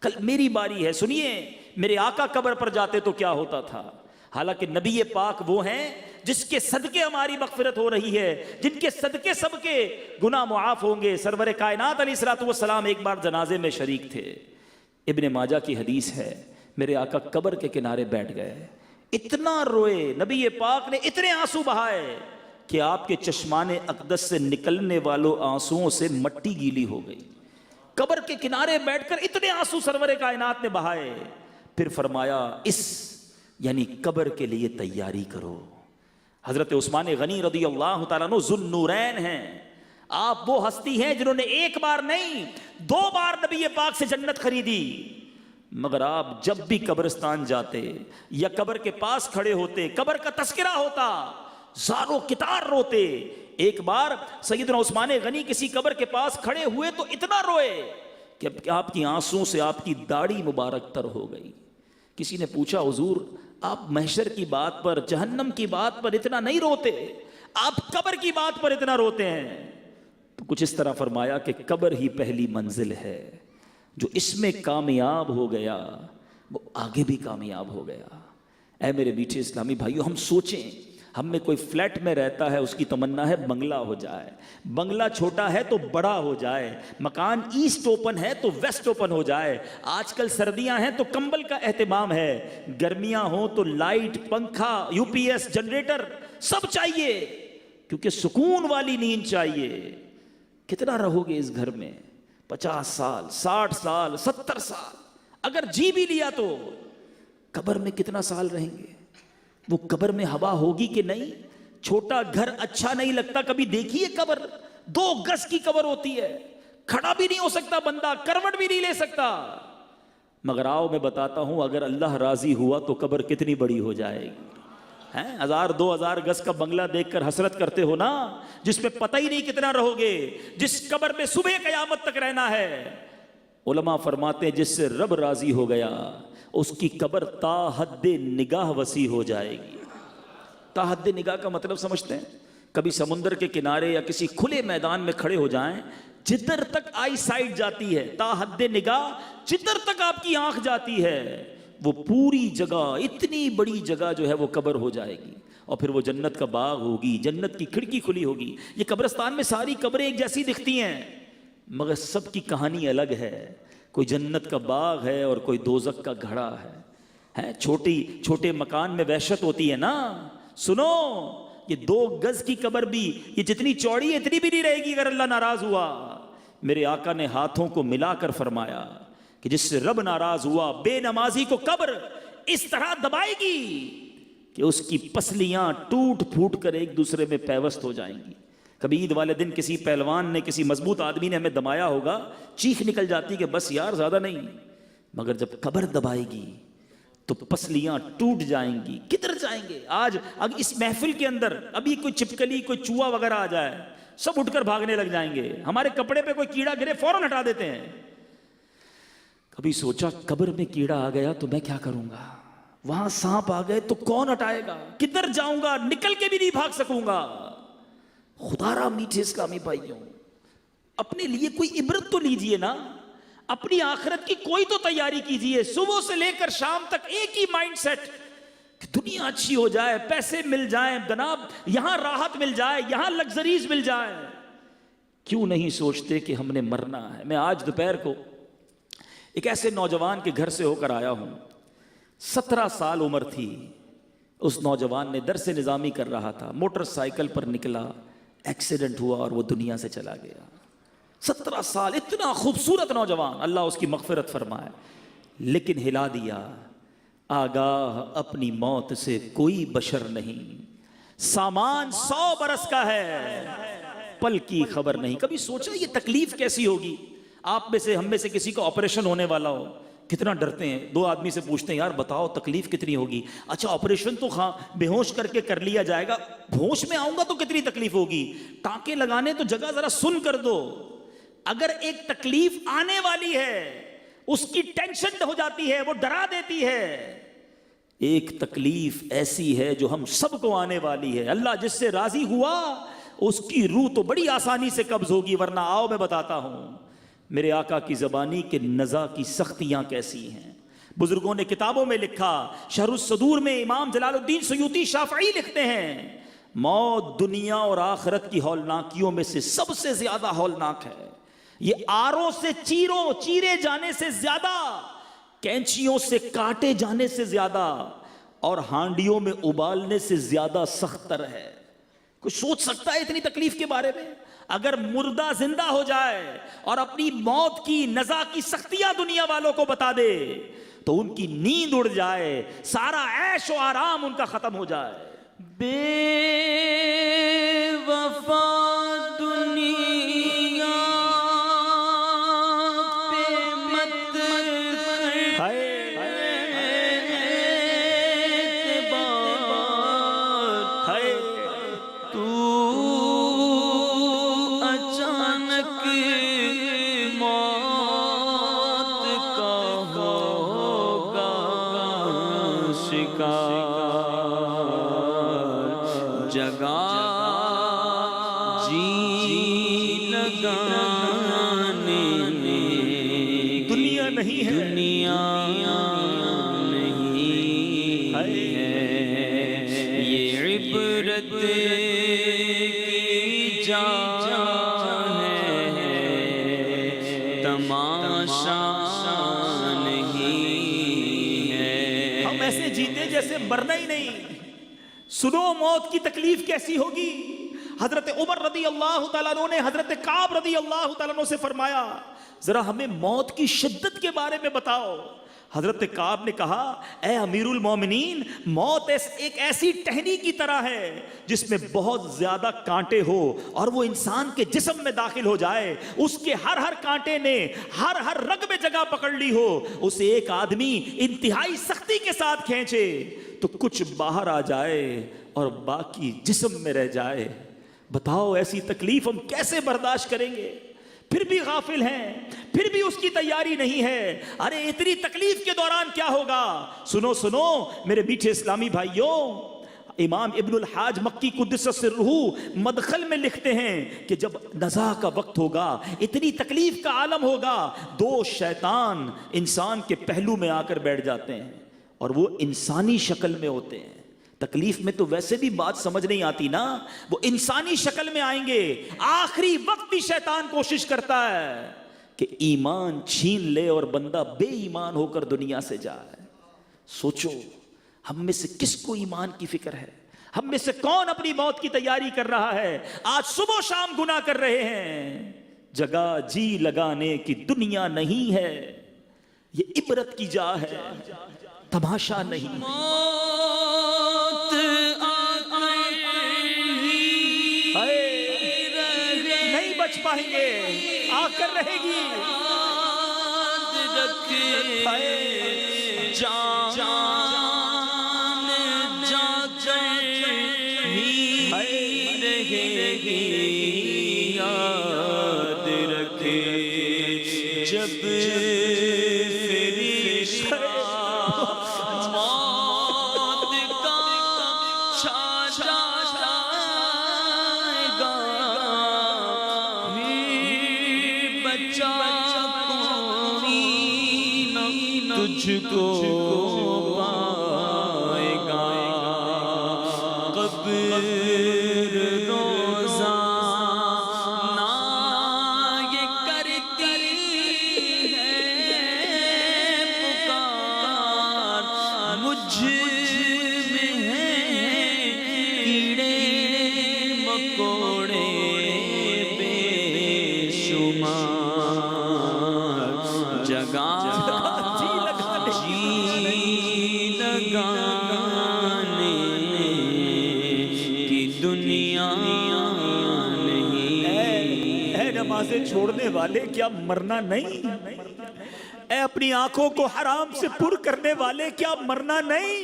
کل میری باری ہے۔ سنیے، میرے آقا قبر پر جاتے تو کیا ہوتا تھا؟ حالانکہ نبی پاک وہ ہیں جس کے صدقے ہماری مغفرت ہو رہی ہے، جن کے صدقے سب کے گناہ معاف ہوں گے۔ سرور کائنات علیہ الصلوۃ والسلام ایک بار جنازے میں شریک تھے، ابن ماجہ کی حدیث ہے، میرے آقا قبر کے کنارے بیٹھ گئے، اتنا روئے، نبی پاک نے اتنے آنسو بہائے کہ آپ کے چشمان اقدس سے نکلنے والوں آنسوؤں سے مٹی گیلی ہو گئی۔ قبر کے کنارے بیٹھ کر اتنے آنسو سرور کائنات نے بہائے، پھر فرمایا اس یعنی قبر کے لیے تیاری کرو۔ حضرت عثمان غنی رضی اللہ تعالیٰ عنہ ذو النورین ہیں، آپ وہ ہستی ہیں جنہوں نے ایک بار نہیں 2 بار نبی پاک سے جنت خریدی، مگر آپ جب بھی قبرستان جاتے یا قبر کے پاس کھڑے ہوتے، قبر کا تذکرہ ہوتا، زارو کتار روتے۔ ایک بار سیدنا عثمان غنی کسی قبر کے پاس کھڑے ہوئے تو اتنا روئے کہ آپ کی آنسوں سے آپ کی داڑھی مبارک تر ہو گئی۔ کسی نے پوچھا حضور آپ محشر کی بات پر، جہنم کی بات پر اتنا نہیں روتے، آپ قبر کی بات پر اتنا روتے ہیں؟ تو کچھ اس طرح فرمایا کہ قبر ہی پہلی منزل ہے، جو اس میں کامیاب ہو گیا وہ آگے بھی کامیاب ہو گیا۔ اے میرے میٹھے اسلامی بھائیو، ہم سوچیں، ہم میں کوئی فلیٹ میں رہتا ہے، اس کی تمنا ہے بنگلہ ہو جائے، بنگلہ چھوٹا ہے تو بڑا ہو جائے، مکان ایسٹ اوپن ہے تو ویسٹ اوپن ہو جائے، آج کل سردیاں ہیں تو کمبل کا اہتمام ہے، گرمیاں ہوں تو لائٹ، پنکھا، یو پی ایس، جنریٹر سب چاہیے، کیونکہ سکون والی نیند چاہیے۔ کتنا رہو گے اس گھر میں؟ 50 سال، 60 سال، 70 سال، اگر جی بھی لیا تو قبر میں کتنا سال رہیں گے؟ وہ قبر میں ہوا ہوگی کہ نہیں؟ چھوٹا گھر اچھا نہیں لگتا، کبھی دیکھیے قبر 2 گز کی قبر ہوتی ہے، کھڑا بھی نہیں ہو سکتا بندہ، کروٹ بھی نہیں لے سکتا۔ مگر آؤ میں بتاتا ہوں، اگر اللہ راضی ہوا تو قبر کتنی بڑی ہو جائے گی۔ 1000-2000 گز کا بنگلہ دیکھ کر حسرت کرتے ہو نا، جس پہ پتہ ہی نہیں کتنا رہو گے، جس قبر میں صبح قیامت تک رہنا ہے۔ علماء فرماتے ہیں جس سے رب راضی ہو گیا اس کی قبر تا حد نگاہ وسیع ہو جائے گی۔ تا حد نگاہ کا مطلب سمجھتے ہیں؟ کبھی سمندر کے کنارے یا کسی کھلے میدان میں کھڑے ہو جائیں، جدھر تک آئی سائٹ جاتی ہے، تا حد نگاہ جدھر تک آپ کی آنکھ جاتی ہے، وہ پوری جگہ، اتنی بڑی جگہ جو ہے وہ قبر ہو جائے گی، اور پھر وہ جنت کا باغ ہوگی، جنت کی کھڑکی کھلی ہوگی۔ یہ قبرستان میں ساری قبریں ایک جیسی دکھتی ہیں، مگر سب کی کہانی الگ ہے، کوئی جنت کا باغ ہے اور کوئی دوزخ کا گھڑا ہے۔ چھوٹے مکان میں وحشت ہوتی ہے نا، سنو، یہ 2 گز کی قبر بھی یہ جتنی چوڑی ہے اتنی بھی نہیں رہے گی اگر اللہ ناراض ہوا۔ میرے آقا نے ہاتھوں کو ملا کر فرمایا کہ جس سے رب ناراض ہوا، بے نمازی کو قبر اس طرح دبائے گی کہ اس کی پسلیاں ٹوٹ پھوٹ کر ایک دوسرے میں پیوست ہو جائیں گی۔ کبھی عید والے دن کسی پہلوان نے، کسی مضبوط آدمی نے ہمیں دبایا ہوگا، چیخ نکل جاتی کہ بس یار زیادہ نہیں، مگر جب قبر دبائے گی تو پسلیاں ٹوٹ جائیں گی۔ کدھر جائیں گے؟ آج اس محفل کے اندر ابھی کوئی چپکلی، کوئی چوہا وغیرہ آ جائے، سب اٹھ کر بھاگنے لگ جائیں گے، ہمارے کپڑے پہ کوئی کیڑا گرے فوراً ہٹا دیتے ہیں۔ کبھی سوچا قبر میں کیڑا آ گیا تو میں کیا کروں گا؟ وہاں سانپ آ گئے تو کون ہٹائے گا؟ کدھر جاؤں گا؟ نکل کے بھی نہیں بھاگ سکوں گا۔ خدا را میٹھے اسلامی بھائیوں، اپنے لیے کوئی عبرت تو لیجئے نا، اپنی آخرت کی کوئی تو تیاری کیجئے۔ صبح سے لے کر شام تک ایک ہی مائنڈ سیٹ کہ دنیا اچھی ہو جائے، پیسے مل جائیں جناب، یہاں راحت مل جائے، یہاں لگزریز مل جائے۔ کیوں نہیں سوچتے کہ ہم نے مرنا ہے؟ میں آج دوپہر کو ایک ایسے نوجوان کے گھر سے ہو کر آیا ہوں، 17 سال عمر تھی، اس نوجوان نے درس نظامی کر رہا تھا، موٹر سائیکل پر نکلا، ایکسیڈنٹ ہوا اور وہ دنیا سے چلا گیا۔ 17 سال، اتنا خوبصورت نوجوان، اللہ اس کی مغفرت فرمائے، لیکن ہلا دیا، آگاہ اپنی موت سے کوئی بشر نہیں، سامان 100 برس کا ہے، پل کی خبر نہیں۔ کبھی سوچا یہ تکلیف کیسی ہوگی؟ آپ میں سے، ہم میں سے کسی کا آپریشن ہونے والا ہو، کتنا ڈرتے ہیں، 2 آدمی سے پوچھتے ہیں یار بتاؤ تکلیف کتنی ہوگی؟ اچھا آپریشن تو بے ہوش کر کے کر لیا جائے گا، ہوش میں آؤں گا تو کتنی تکلیف ہوگی؟ ٹانکے لگانے تو جگہ ذرا سن کر دو۔ اگر ایک تکلیف آنے والی ہے اس کی ٹینشن ہو جاتی ہے، وہ ڈرا دیتی ہے۔ ایک تکلیف ایسی ہے جو ہم سب کو آنے والی ہے، اللہ جس سے راضی ہوا اس کی روح تو بڑی آسانی سے قبض ہوگی، ورنہ آؤ میں بتاتا ہوں میرے آقا کی زبانی کے نزا کی سختیاں کیسی ہیں۔ بزرگوں نے کتابوں میں لکھا، شرح الصدور میں امام جلال الدین سیوطی شافعی لکھتے ہیں، موت دنیا اور آخرت کی ہولناکیوں میں سے سب سے زیادہ ہولناک ہے۔ یہ آروں سے چیرے جانے سے زیادہ، کینچیوں سے کاٹے جانے سے زیادہ، اور ہانڈیوں میں ابالنے سے زیادہ سخت تر ہے۔ کوئی سوچ سکتا ہے اتنی تکلیف کے بارے میں؟ اگر مردہ زندہ ہو جائے اور اپنی موت کی نزا کی سختیاں دنیا والوں کو بتا دے تو ان کی نیند اڑ جائے، سارا عیش و آرام ان کا ختم ہو جائے۔ بے وفا دنیا پہ مت تو اچانک موت کا ہوگا شکار، جگہ جی لگانے دنیا نہیں ہے، دنیا نہیں ہے، یہ عبرت کی جا ہے، تماشا نہیں ہے۔ ہم ایسے جیتے جیسے مرنا ہی نہیں۔ سنو موت کی تکلیف کیسی ہوگی۔ حضرت عمر رضی اللہ تعالیٰ عنہ نے حضرت کعب رضی اللہ تعالیٰ عنہ سے فرمایا ذرا ہمیں موت کی شدت کے بارے میں بتاؤ۔ حضرت کعب نے کہا اے امیر المومنین، موت ایک ایسی ٹہنی کی طرح ہے جس میں بہت زیادہ کانٹے ہو اور وہ انسان کے جسم میں داخل ہو جائے، اس کے ہر کانٹے نے ہر رگ میں جگہ پکڑ لی ہو، اسے ایک آدمی انتہائی سختی کے ساتھ کھینچے تو کچھ باہر آ جائے اور باقی جسم میں رہ جائے۔ بتاؤ ایسی تکلیف ہم کیسے برداشت کریں گے؟ پھر بھی غافل ہیں، پھر بھی اس کی تیاری نہیں ہے۔ ارے اتنی تکلیف کے دوران کیا ہوگا؟ سنو سنو میرے میٹھے اسلامی بھائیوں، امام ابن الحاج مکی قدس سرہ مدخل میں لکھتے ہیں کہ جب نزا کا وقت ہوگا، اتنی تکلیف کا عالم ہوگا، دو شیطان انسان کے پہلو میں آ کر بیٹھ جاتے ہیں اور وہ انسانی شکل میں ہوتے ہیں۔ تکلیف میں تو ویسے بھی بات سمجھ نہیں آتی نا، وہ انسانی شکل میں آئیں گے۔ آخری وقت بھی شیطان کوشش کرتا ہے کہ ایمان چھین لے اور بندہ بے ایمان ہو کر دنیا سے جائے۔ سوچو ہم میں سے کس کو ایمان کی فکر ہے؟ ہم میں سے کون اپنی موت کی تیاری کر رہا ہے؟ آج صبح و شام گناہ کر رہے ہیں۔ جگہ جی لگانے کی دنیا نہیں ہے، یہ عبرت کی جا ہے، تماشا نہیں۔ نہیں بچ پائیں گے، آ کر رہے گی۔ یاد رکھے جب تجھ کو پائے گا، قبر روزانہ یہ کرتی ہے پکار، مجھ میں ہے کیڑے مکوڑے بے شمار، جگہ نمازیں چھوڑنے والے کیا مرنا نہیں؟ اے اپنی آنکھوں کو حرام سے پر کرنے والے کیا مرنا نہیں؟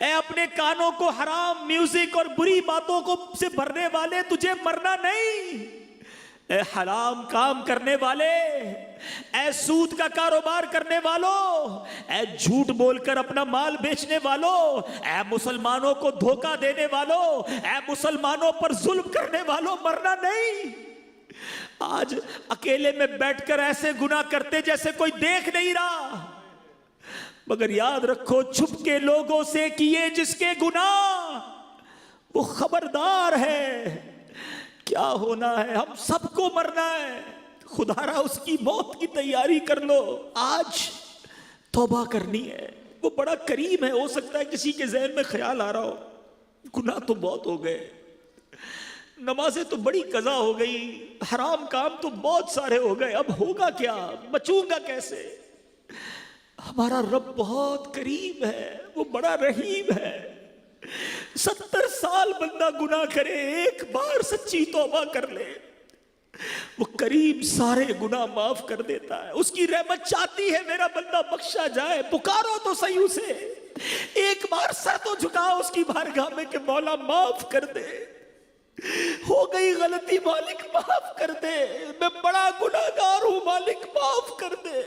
اے اپنے کانوں کو حرام میوزک اور بری باتوں کو سے بھرنے والے تجھے مرنا نہیں؟ اے حرام کام کرنے والے، اے سود کا کاروبار کرنے والوں، اے جھوٹ بول کر اپنا مال بیچنے والوں، اے مسلمانوں کو دھوکہ دینے والوں، اے مسلمانوں پر ظلم کرنے والوں، مرنا نہیں۔ آج اکیلے میں بیٹھ کر ایسے گناہ کرتے جیسے کوئی دیکھ نہیں رہا، مگر یاد رکھو چھپ کے لوگوں سے کیے جس کے گناہ وہ خبردار ہے کیا ہونا ہے۔ ہم سب کو مرنا ہے، خدا را اس کی موت کی تیاری کر لو۔ آج توبہ کرنی ہے، وہ بڑا کریم ہے۔ ہو سکتا ہے کسی کے ذہن میں خیال آ رہا ہو گناہ تو بہت ہو گئے، نمازیں تو بڑی قضا ہو گئی، حرام کام تو بہت سارے ہو گئے، اب ہوگا کیا، بچوں گا کیسے؟ ہمارا رب بہت کریم ہے، وہ بڑا رحیم ہے۔ 70 سال بندہ گناہ کرے، ایک بار سچی توبہ کر لے، وہ کریم سارے گناہ معاف کر دیتا ہے۔ اس کی رحمت چاہتی ہے میرا بندہ بخشا جائے، پکارو تو صحیح اسے، ایک بار سر تو جھکاؤ اس کی بارگاہ میں کہ مولا معاف کر دے، ہو گئی غلطی مالک معاف کر دے، میں بڑا گناہگار ہوں مالک معاف کر دے۔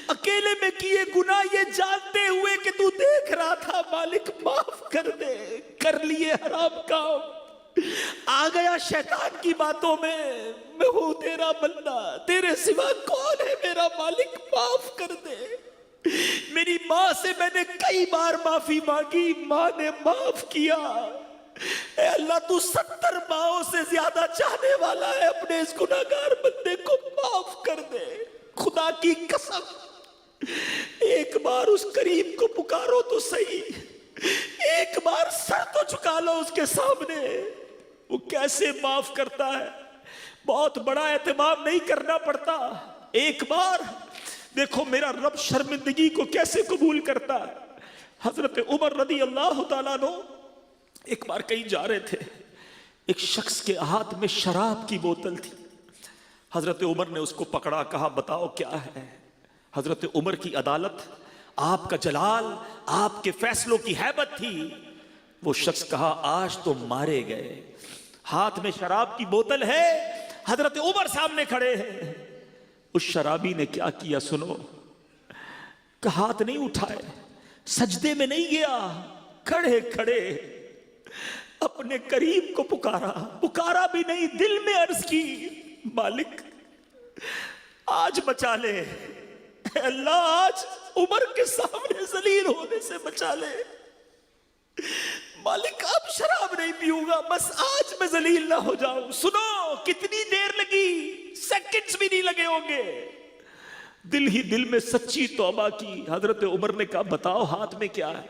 اکیلے میں کیے گناہ یہ جانتے ہوئے کہ تو دیکھ رہا تھا مالک معاف کر دے، کر لیے حرام کام، آ گیا شیطان کی باتوں میں ہوں تیرا بندہ، تیرے سوا کون ہے میرا مالک معاف کر دے۔ میری ماں سے میں نے کئی بار معافی مانگی، ماں نے معاف کیا۔ اے اللہ تو 70 ماؤں سے زیادہ چاہنے والا ہے، اپنے اس گناہگار بندے کو معاف کر دے۔ خدا کی قسم ایک بار اس کریم کو پکارو تو صحیح، ایک بار سر تو جھکا لو اس کے سامنے، وہ کیسے معاف کرتا ہے۔ بہت بڑا اہتمام نہیں کرنا پڑتا، ایک بار دیکھو میرا رب شرمندگی کو کیسے قبول کرتا ہے۔ حضرت عمر رضی اللہ تعالیٰ عنہ ایک بار کہیں جا رہے تھے، ایک شخص کے ہاتھ میں شراب کی بوتل تھی، حضرت عمر نے اس کو پکڑا، کہا بتاؤ کیا ہے۔ حضرت عمر کی عدالت، آپ کا جلال، آپ کے فیصلوں کی ہیبت تھی۔ وہ شخص کہا آج تو مارے گئے، ہاتھ میں شراب کی بوتل ہے، حضرت عمر سامنے کھڑے ہیں۔ اس شرابی نے کیا کیا سنو، کہ ہاتھ نہیں اٹھائے، سجدے میں نہیں گیا، کھڑے کھڑے اپنے کریم کو پکارا بھی نہیں، دل میں عرض کی مالک آج بچا لے، اے اللہ آج عمر کے سامنے ذلیل ہونے سے بچا لے، مالک اب شراب نہیں پیوں گا، بس آج میں ذلیل نہ ہو جاؤں۔ سنو کتنی دیر لگی، سیکنڈز بھی نہیں لگے ہوں گے، دل ہی دل میں سچی توبہ کی۔ حضرت عمر نے کہا بتاؤ ہاتھ میں کیا ہے؟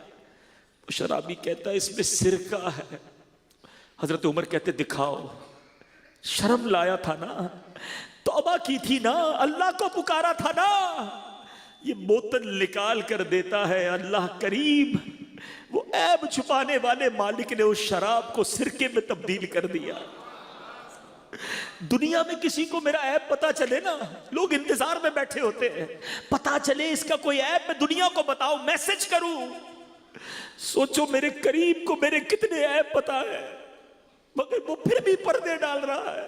شرابی کہتا ہے اس میں سرکہ ہے۔ حضرت عمر کہتے دکھاؤ، شرم لایا تھا نا، توبہ کی تھی نا، اللہ کو پکارا تھا نا، یہ بوتل نکال کر دیتا ہے اللہ کریم۔ وہ عیب چھپانے والے مالک نے اس شراب کو سرکے میں تبدیل کر دیا۔ دنیا میں کسی کو میرا عیب پتا چلے نا، لوگ انتظار میں بیٹھے ہوتے ہیں، پتا چلے اس کا کوئی عیب میں دنیا کو بتاؤں، میسج کروں۔ سوچو میرے کریم کو میرے کتنے عیب پتا ہے، مگر وہ پھر بھی پردے ڈال رہا ہے،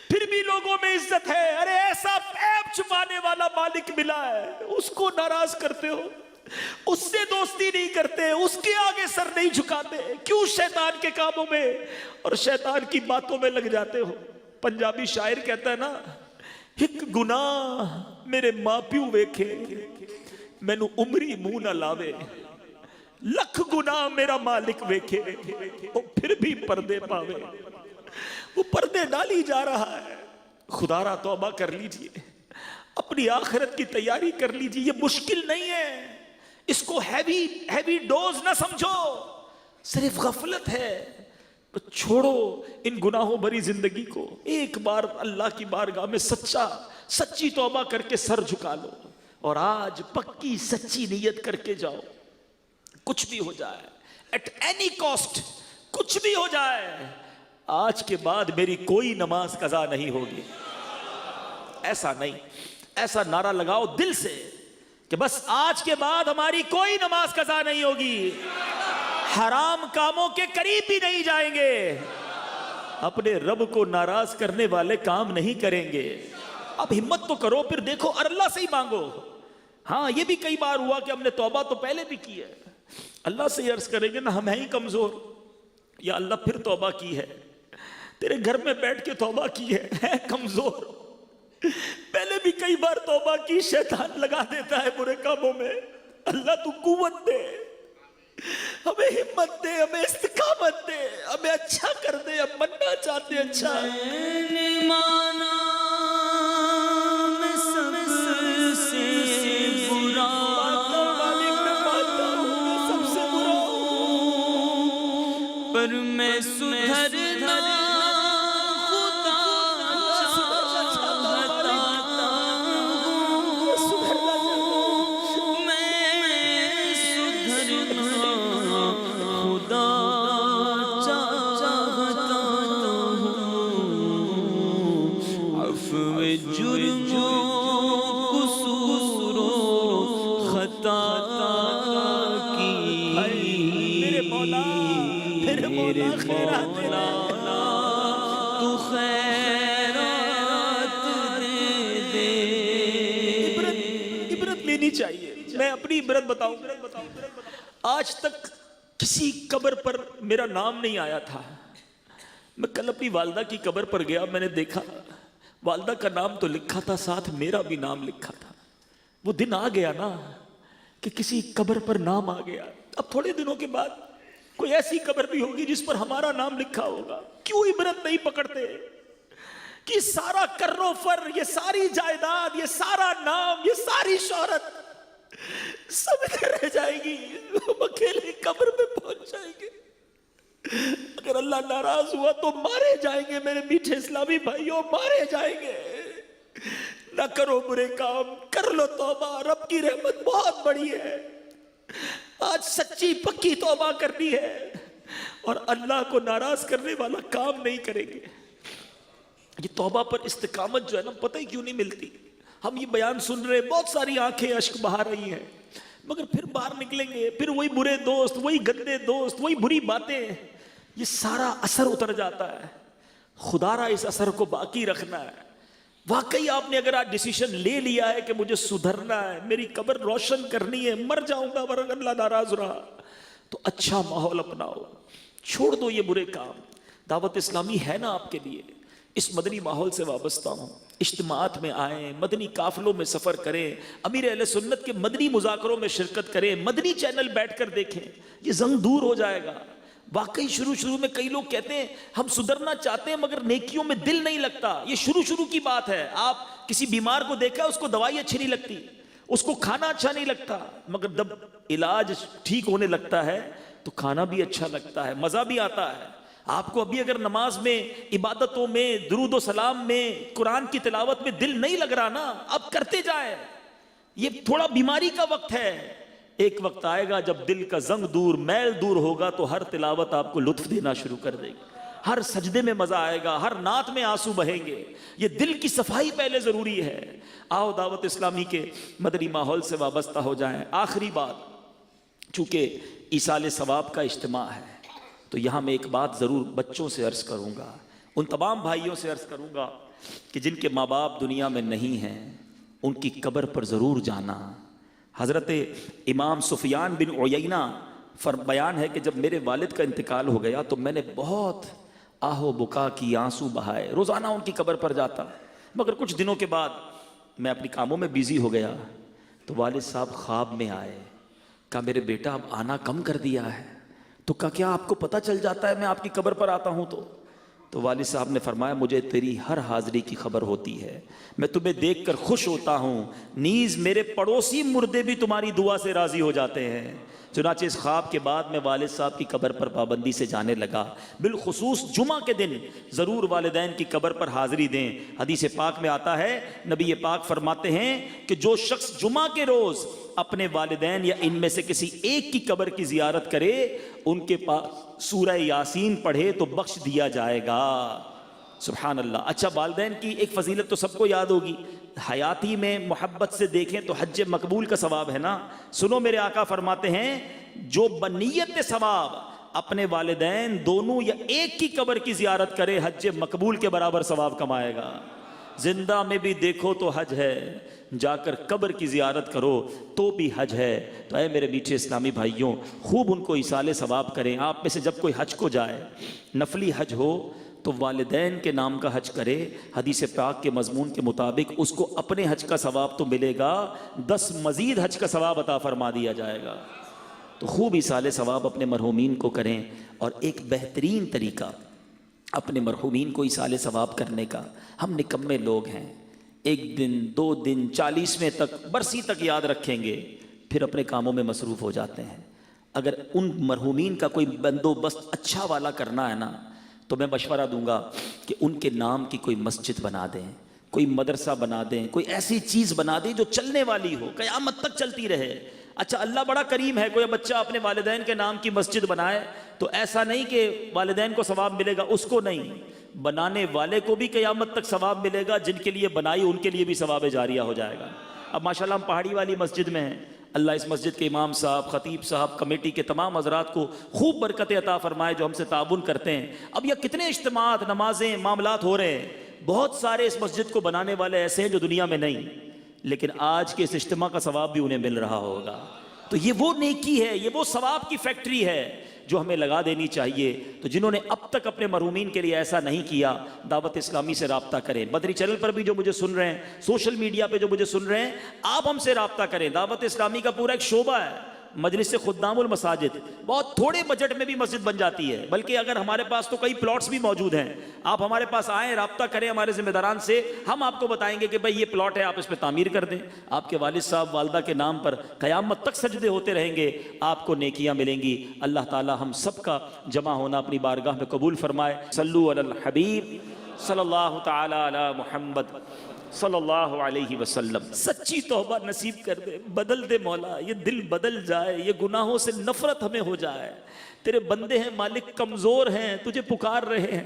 پھر بھی لوگوں میں عزت ہے۔ ارے ایسا عیب چھپانے والا مالک ملا ہے، اس کو ناراض کرتے ہو، اس سے دوستی نہیں کرتے، اس کے آگے سر نہیں جھکاتے، کیوں شیطان کے کاموں میں اور شیطان کی باتوں میں لگ جاتے ہو۔ پنجابی شاعر کہتا ہے نا، ایک گناہ میرے ماں پیو ویکھے مینوں عمری منہ نہ لاوے، لکھ گناہ میرا مالک ویکھے وہ پھر بھی پردے پاوے۔ وہ پردے ڈالی جا رہا ہے۔ خدا را توبہ کر لیجئے، اپنی آخرت کی تیاری کر لیجئے، یہ مشکل نہیں ہے، اس کو ہیوی ڈوز نہ سمجھو، صرف غفلت ہے۔ چھوڑو ان گناہوں بھری زندگی کو، ایک بار اللہ کی بارگاہ میں سچی توبہ کر کے سر جھکا لو، اور آج پکی سچی نیت کر کے جاؤ، کچھ بھی ہو جائے، ایٹ اینی کاسٹ، کچھ بھی ہو جائے، آج کے بعد میری کوئی نماز قضا نہیں ہوگی۔ ایسا نہیں، ایسا نعرہ لگاؤ دل سے کہ بس آج کے بعد ہماری کوئی نماز قضا نہیں ہوگی، حرام کاموں کے قریب بھی نہیں جائیں گے، اپنے رب کو ناراض کرنے والے کام نہیں کریں گے. اب ہمت تو کرو, پھر دیکھو اور اللہ سے ہی مانگو. ہاں یہ بھی کئی بار ہوا کہ ہم نے توبہ تو پہلے بھی کی ہے, اللہ سے عرض کریں گے نا ہم ہیں ہی کمزور, یا اللہ پھر توبہ کی ہے, تیرے گھر میں بیٹھ کے توبہ کی ہے کمزور. پہلے بھی کئی بار توبہ کی, شیطان لگا دیتا ہے برے کاموں میں. اللہ تو قوت دے, ہمیں ہمت دے, ہمیں استقامت دے, ہمیں اچھا کر دے. ہم مننا چاہتے ہیں اچھا. مانا میں سب سے برا, سب سے برا, پر میں سدھرنا خدا چاہتا ہوں. میں سدھرنا خدا چاہتا ہوں. عفو جرم و قصور و خطا کی میرے مولا, میرے مولا خیرات دے. تو خیرات دے. عبرت لینی چاہیے. میں اپنی عبرت بتاؤں, آج تک کسی قبر پر میرا نام نہیں آیا تھا. میں کل اپنی والدہ کی قبر پر گیا, میں نے دیکھا والدہ کا نام تو لکھا تھا, ساتھ میرا بھی نام لکھا تھا. وہ دن آ گیا نا کہ کسی قبر پر نام آ گیا. اب تھوڑے دنوں کے بعد کوئی ایسی قبر بھی ہوگی جس پر ہمارا نام لکھا ہوگا. کیوں عبرت نہیں پکڑتے کہ سارا کر و فر, یہ ساری جائیداد, یہ سارا نام, یہ ساری شہرت سب رہ جائے گی, ہم اکیلے قبر میں پہنچ جائیں گے. اگر اللہ ناراض ہوا تو مارے جائیں گے. میرے میٹھے اسلامی بھائیوں, مارے جائیں گے. نہ کرو برے کام, کر لو توبہ. رب کی رحمت بہت بڑی ہے. آج سچی پکی توبہ کرنی ہے اور اللہ کو ناراض کرنے والا کام نہیں کریں گے. یہ توبہ پر استقامت جو ہے نا, پتہ ہی کیوں نہیں ملتی. ہم یہ بیان سن رہے, بہت ساری آنکھیں اشک بہا رہی ہیں, مگر پھر باہر نکلیں گے, پھر وہی برے دوست, وہی گندے دوست, وہی بری باتیں, یہ سارا اثر اتر جاتا ہے. خدا را اس اثر کو باقی رکھنا ہے. واقعی آپ نے اگر آج ڈیسیشن لے لیا ہے کہ مجھے سدھرنا ہے, میری قبر روشن کرنی ہے, مر جاؤں گا ورنہ اللہ ناراض رہا, تو اچھا ماحول اپناؤ, چھوڑ دو یہ برے کام. دعوت اسلامی ہے نا آپ کے لیے, اس مدنی ماحول سے وابستہ ہوں. اجتماعات میں آئیں, مدنی قافلوں میں سفر کریں, امیر اہل سنت کے مدنی مذاکروں میں شرکت کریں, مدنی چینل بیٹھ کر دیکھیں. یہ زنگ دور ہو جائے گا. واقعی شروع میں کئی لوگ کہتے ہیں ہم سدھرنا چاہتے ہیں مگر نیکیوں میں دل نہیں لگتا. یہ شروع کی بات ہے. آپ کسی بیمار کو دیکھا, اس کو دوائی اچھی نہیں لگتی, اس کو کھانا اچھا نہیں لگتا, مگر جب علاج ٹھیک ہونے لگتا ہے تو کھانا بھی اچھا لگتا ہے, مزہ بھی آتا ہے. آپ کو ابھی اگر نماز میں, عبادتوں میں, درود و سلام میں, قرآن کی تلاوت میں دل نہیں لگ رہا نا, اب کرتے جائیں. یہ تھوڑا بیماری کا وقت ہے. ایک وقت آئے گا جب دل کا زنگ دور, میل دور ہوگا تو ہر تلاوت آپ کو لطف دینا شروع کر دے گی, ہر سجدے میں مزہ آئے گا, ہر نعت میں آنسو بہیں گے. یہ دل کی صفائی پہلے ضروری ہے. آؤ دعوت اسلامی کے مدنی ماحول سے وابستہ ہو جائیں. آخری بات, چونکہ ایصال ثواب کا اجتماع ہے تو یہاں میں ایک بات ضرور بچوں سے عرض کروں گا, ان تمام بھائیوں سے عرض کروں گا کہ جن کے ماں باپ دنیا میں نہیں ہیں ان کی قبر پر ضرور جانا. حضرت امام سفیان بن عیینہ بیان ہے کہ جب میرے والد کا انتقال ہو گیا تو میں نے بہت آہ و بکا کی, آنسو بہائے. روزانہ ان کی قبر پر جاتا, مگر کچھ دنوں کے بعد میں اپنی کاموں میں بیزی ہو گیا تو والد صاحب خواب میں آئے. کہا میرے بیٹا اب آنا کم کر دیا ہے. تو کہا کیا آپ کو پتہ چل جاتا ہے میں آپ کی قبر پر آتا ہوں؟ تو والد صاحب نے فرمایا مجھے تیری ہر حاضری کی خبر ہوتی ہے, میں تمہیں دیکھ کر خوش ہوتا ہوں, نیز میرے پڑوسی مردے بھی تمہاری دعا سے راضی ہو جاتے ہیں. چنانچہ اس خواب کے بعد میں والد صاحب کی قبر پر پابندی سے جانے لگا. بالخصوص جمعہ کے دن ضرور والدین کی قبر پر حاضری دیں. حدیث پاک میں آتا ہے, نبی پاک فرماتے ہیں کہ جو شخص جمعہ کے روز اپنے والدین یا ان میں سے کسی ایک کی قبر کی زیارت کرے, ان کے پاس سورہ یاسین پڑھے تو بخش دیا جائے گا. سبحان اللہ. اچھا, والدین کی ایک فضیلت تو سب کو یاد ہوگی, حیاتی میں محبت سے دیکھیں تو حج مقبول کا ثواب ہے نا. سنو میرے آقا فرماتے ہیں جو بنیت ثواب اپنے والدین دونوں یا ایک کی قبر کی زیارت کرے حج مقبول کے برابر ثواب کمائے گا. زندہ میں بھی دیکھو تو حج ہے, جا کر قبر کی زیارت کرو تو بھی حج ہے. تو اے میرے میٹھے اسلامی بھائیوں, خوب ان کو ایصال ثواب کریں. آپ میں سے جب کوئی حج کو جائے, نفلی حج ہو, تو والدین کے نام کا حج کرے. حدیث پاک کے مضمون کے مطابق اس کو اپنے حج کا ثواب تو ملے گا, 10 مزید حج کا ثواب عطا فرما دیا جائے گا. تو خوب ایصال ثواب اپنے مرحومین کو کریں. اور ایک بہترین طریقہ اپنے مرحومین کو ایصال ثواب کرنے کا, ہم نکمے لوگ ہیں, 1 دن 2 دن 40ویں تک برسی تک یاد رکھیں گے, پھر اپنے کاموں میں مصروف ہو جاتے ہیں. اگر ان مرحومین کا کوئی بندوبست اچھا والا کرنا ہے نا, تو میں مشورہ دوں گا کہ ان کے نام کی کوئی مسجد بنا دیں, کوئی مدرسہ بنا دیں, کوئی ایسی چیز بنا دیں جو چلنے والی ہو, قیامت تک چلتی رہے. اچھا اللہ بڑا کریم ہے, کوئی بچہ اپنے والدین کے نام کی مسجد بنائے تو ایسا نہیں کہ والدین کو ثواب ملے گا, اس کو نہیں, بنانے والے کو بھی قیامت تک ثواب ملے گا, جن کے لیے بنائی ان کے لیے بھی ثواب جاریہ ہو جائے گا. اب ماشاءاللہ ہم پہاڑی والی مسجد میں ہیں, اللہ اس مسجد کے امام صاحب, خطیب صاحب, کمیٹی کے تمام حضرات کو خوب برکت عطا فرمائے جو ہم سے تعاون کرتے ہیں. اب یہ کتنے اجتماعات, نمازیں, معاملات ہو رہے ہیں, بہت سارے اس مسجد کو بنانے والے ایسے ہیں جو دنیا میں نہیں, لیکن آج کے اس اجتماع کا ثواب بھی انہیں مل رہا ہوگا. تو یہ وہ نیکی ہے, یہ وہ ثواب کی فیکٹری ہے جو ہمیں لگا دینی چاہیے. تو جنہوں نے اب تک اپنے مرحومین کے لیے ایسا نہیں کیا, دعوت اسلامی سے رابطہ کریں. مدنی چینل پر بھی جو مجھے سن رہے ہیں, سوشل میڈیا پہ جو مجھے سن رہے ہیں, آپ ہم سے رابطہ کریں. دعوت اسلامی کا پورا ایک شعبہ ہے, مجلس سے خدام المساجد. بہت تھوڑے بجٹ میں بھی مسجد بن جاتی ہے, بلکہ اگر ہمارے پاس تو کئی پلاٹس بھی موجود ہیں. آپ ہمارے پاس آئیں, رابطہ کریں ہمارے ذمہ داران سے, ہم آپ کو بتائیں گے کہ بھائی یہ پلاٹ ہے, آپ اس پہ تعمیر کر دیں. آپ کے والد صاحب والدہ کے نام پر قیامت تک سجدے ہوتے رہیں گے, آپ کو نیکیاں ملیں گی. اللہ تعالی ہم سب کا جمع ہونا اپنی بارگاہ میں قبول فرمائے. صلو علی الحبیب صلی اللہ تعالی علی محمد صلی اللہ علیہ وسلم. سچی توبہ نصیب کر دے, بدل دے مولا, یہ دل بدل جائے, یہ گناہوں سے نفرت ہمیں ہو جائے. تیرے بندے ہیں مالک, کمزور ہیں, تجھے پکار رہے ہیں.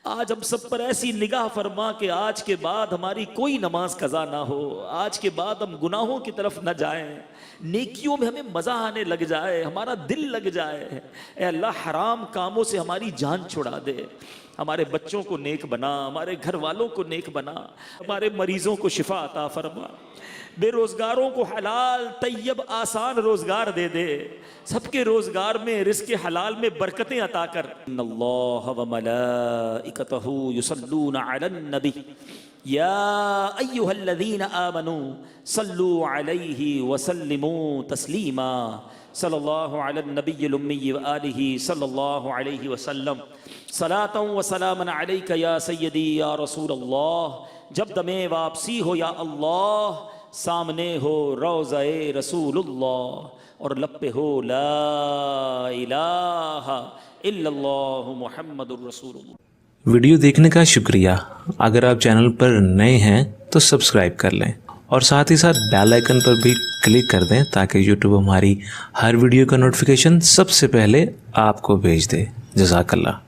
آج ہم سب پر ایسی نگاہ فرما کہ آج کے بعد ہماری کوئی نماز قضا نہ ہو, آج کے بعد ہم گناہوں کی طرف نہ جائیں, نیکیوں میں ہمیں مزہ آنے لگ جائے, ہمارا دل لگ جائے. اے اللہ حرام کاموں سے ہماری جان چھڑا دے, ہمارے بچوں کو نیک بنا, ہمارے گھر والوں کو نیک بنا, ہمارے مریضوں کو شفا عطا فرما, بے روزگاروں کو حلال طیب آسان روزگار دے دے, سب کے روزگار میں رزق حلال میں برکتیں عطا کر. ان اللہ و ملائکتہ یصلون علی النبی یا ایھا الذین آمنوا صلوا علیہ وسلموا تسلیما. صلی اللہ علی النبی الامی وآلہ صلی اللہ علیہ وسلم. صلاۃ و سلام علیک یا سیدی یا رسول اللہ. جب دمیں واپسی ہو یا اللہ, سامنے ہو روضہ رسول اللہ, اور لب پہ ہو لا الہ الا اللہ محمد الرسول اللہ. ویڈیو دیکھنے کا شکریہ. اگر آپ چینل پر نئے ہیں تو سبسکرائب کر لیں, اور ساتھ ہی ساتھ بیل آئیکن پر بھی کلک کر دیں تاکہ یوٹیوب ہماری ہر ویڈیو کا نوٹیفیکیشن سب سے پہلے آپ کو بھیج دے. جزاک اللہ.